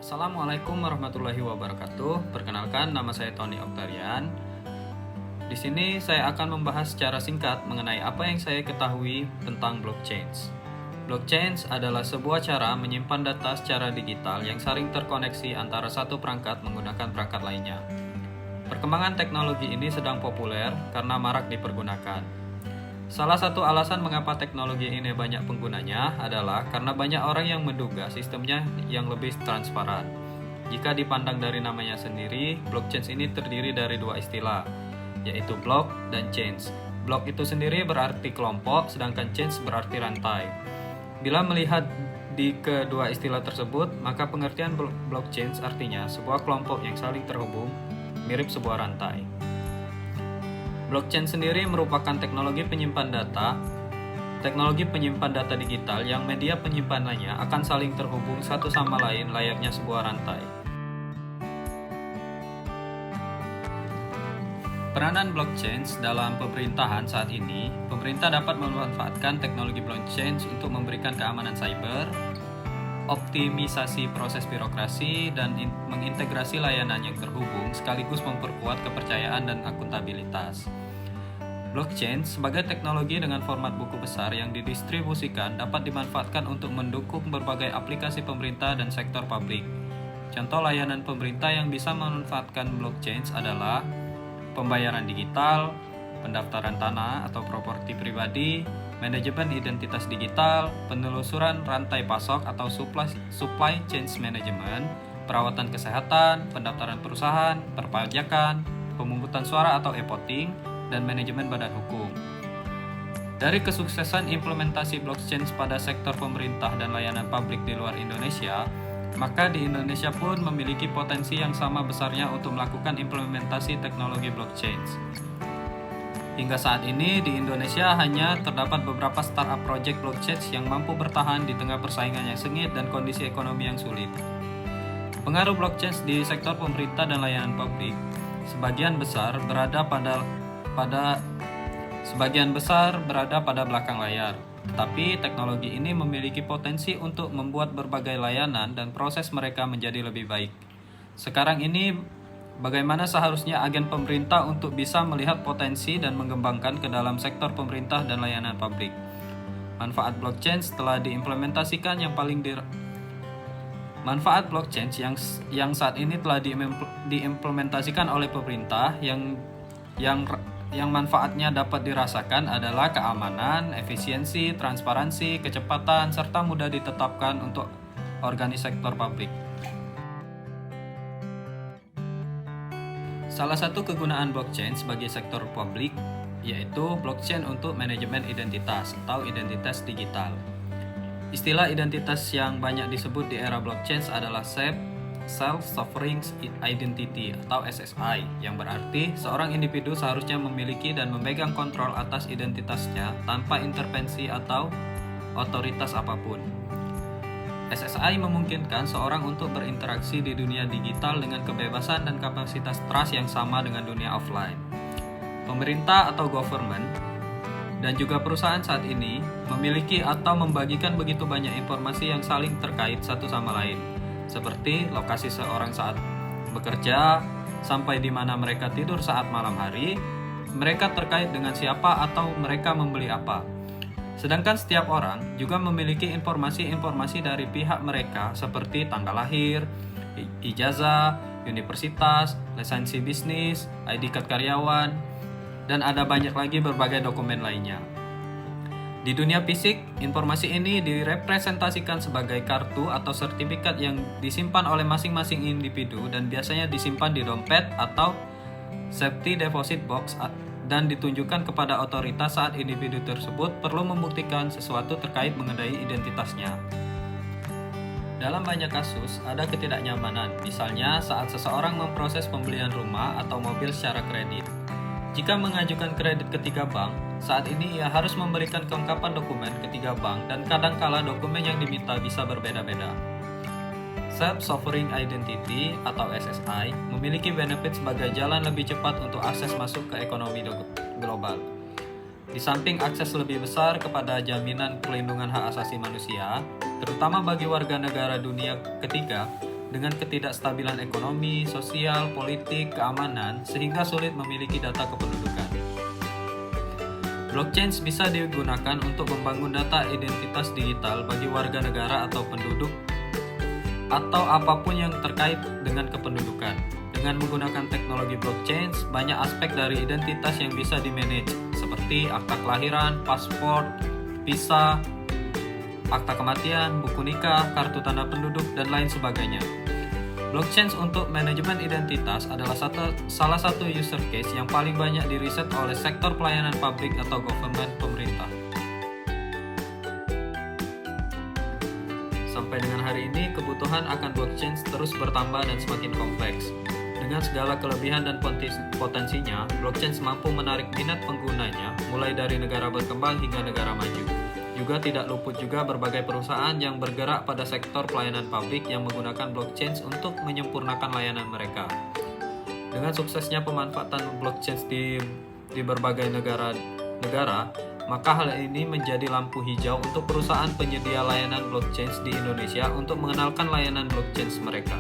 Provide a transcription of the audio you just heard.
Assalamualaikum warahmatullahi wabarakatuh. Perkenalkan, nama saya Tony Oktarian. Di sini saya akan membahas secara singkat mengenai apa yang saya ketahui tentang blockchain. Blockchain adalah sebuah cara menyimpan data secara digital yang saling terkoneksi antara satu perangkat menggunakan perangkat lainnya. Perkembangan teknologi ini sedang populer karena marak dipergunakan. Salah satu alasan mengapa teknologi ini banyak penggunanya adalah karena banyak orang yang menduga sistemnya yang lebih transparan. Jika dipandang dari namanya sendiri, blockchain ini terdiri dari dua istilah, yaitu block dan chains. Block itu sendiri berarti kelompok, sedangkan chains berarti rantai. Bila melihat di kedua istilah tersebut, maka pengertian blockchain artinya sebuah kelompok yang saling terhubung, mirip sebuah rantai. Blockchain sendiri merupakan teknologi penyimpan data digital yang media penyimpanannya akan saling terhubung satu sama lain layaknya sebuah rantai. Peranan blockchain dalam pemerintahan saat ini, pemerintah dapat memanfaatkan teknologi blockchain untuk memberikan keamanan cyber, optimisasi proses birokrasi, dan mengintegrasi layanan yang terhubung sekaligus memperkuat kepercayaan dan akuntabilitas. Blockchain sebagai teknologi dengan format buku besar yang didistribusikan dapat dimanfaatkan untuk mendukung berbagai aplikasi pemerintah dan sektor publik. Contoh layanan pemerintah yang bisa memanfaatkan blockchain adalah pembayaran digital, pendaftaran tanah atau properti pribadi, manajemen identitas digital, penelusuran rantai pasok atau supply chain management, perawatan kesehatan, pendaftaran perusahaan, perpajakan, pemungutan suara atau e-voting, dan manajemen badan hukum. Dari kesuksesan implementasi blockchain pada sektor pemerintah dan layanan publik di luar Indonesia, maka di Indonesia pun memiliki potensi yang sama besarnya untuk melakukan implementasi teknologi blockchain. Hingga saat ini di Indonesia hanya terdapat beberapa startup project blockchain yang mampu bertahan di tengah persaingan yang sengit dan kondisi ekonomi yang sulit. Pengaruh blockchain di sektor pemerintah dan layanan publik sebagian besar berada pada belakang layar. Tetapi teknologi ini memiliki potensi untuk membuat berbagai layanan dan proses mereka menjadi lebih baik. Sekarang ini, bagaimana seharusnya agen pemerintah untuk bisa melihat potensi dan mengembangkan ke dalam sektor pemerintah dan layanan publik. Manfaat blockchain setelah diimplementasikan Manfaat blockchain yang saat ini telah diimplementasikan oleh pemerintah yang manfaatnya dapat dirasakan adalah keamanan, efisiensi, transparansi, kecepatan, serta mudah ditetapkan untuk organisasi sektor publik. Salah satu kegunaan blockchain sebagai sektor publik yaitu blockchain untuk manajemen identitas atau identitas digital. Istilah identitas yang banyak disebut di era blockchain adalah Self-Sovereign Identity atau SSI, yang berarti seorang individu seharusnya memiliki dan memegang kontrol atas identitasnya tanpa intervensi atau otoritas apapun. SSI memungkinkan seorang untuk berinteraksi di dunia digital dengan kebebasan dan kapasitas trust yang sama dengan dunia offline. Pemerintah atau government dan juga perusahaan saat ini memiliki atau membagikan begitu banyak informasi yang saling terkait satu sama lain, seperti lokasi seorang saat bekerja, sampai di mana mereka tidur saat malam hari, mereka terkait dengan siapa atau mereka membeli apa. Sedangkan setiap orang juga memiliki informasi-informasi dari pihak mereka seperti tanggal lahir, ijazah, universitas, lisensi bisnis, ID card karyawan, dan ada banyak lagi berbagai dokumen lainnya. Di dunia fisik, informasi ini direpresentasikan sebagai kartu atau sertifikat yang disimpan oleh masing-masing individu dan biasanya disimpan di dompet atau safety deposit box dan ditunjukkan kepada otoritas saat individu tersebut perlu membuktikan sesuatu terkait mengenai identitasnya. Dalam banyak kasus, ada ketidaknyamanan, misalnya saat seseorang memproses pembelian rumah atau mobil secara kredit. Jika mengajukan kredit ke 3 bank, saat ini ia harus memberikan kelengkapan dokumen ke 3 bank dan kadangkala dokumen yang diminta bisa berbeda-beda. Self-Sovereign Identity atau SSI memiliki benefit sebagai jalan lebih cepat untuk akses masuk ke ekonomi global. Di samping akses lebih besar kepada jaminan pelindungan hak asasi manusia, terutama bagi warga negara dunia ketiga, dengan ketidakstabilan ekonomi, sosial, politik, keamanan, sehingga sulit memiliki data kependudukan. Blockchain bisa digunakan untuk membangun data identitas digital bagi warga negara atau penduduk atau apapun yang terkait dengan kependudukan. Dengan menggunakan teknologi blockchain, banyak aspek dari identitas yang bisa dimanage, seperti akta kelahiran, paspor, visa, akta kematian, buku nikah, kartu tanda penduduk, dan lain sebagainya. Blockchain untuk manajemen identitas adalah salah satu user case yang paling banyak diriset oleh sektor pelayanan publik atau government pemerintah. Sampai dengan hari ini, kebutuhan akan blockchain terus bertambah dan semakin kompleks. Dengan segala kelebihan dan potensinya, blockchain mampu menarik minat penggunanya, mulai dari negara berkembang hingga negara maju. Juga tidak luput juga berbagai perusahaan yang bergerak pada sektor pelayanan publik yang menggunakan blockchain untuk menyempurnakan layanan mereka. Dengan suksesnya pemanfaatan blockchain di berbagai negara, maka hal ini menjadi lampu hijau untuk perusahaan penyedia layanan blockchain di Indonesia untuk mengenalkan layanan blockchain mereka.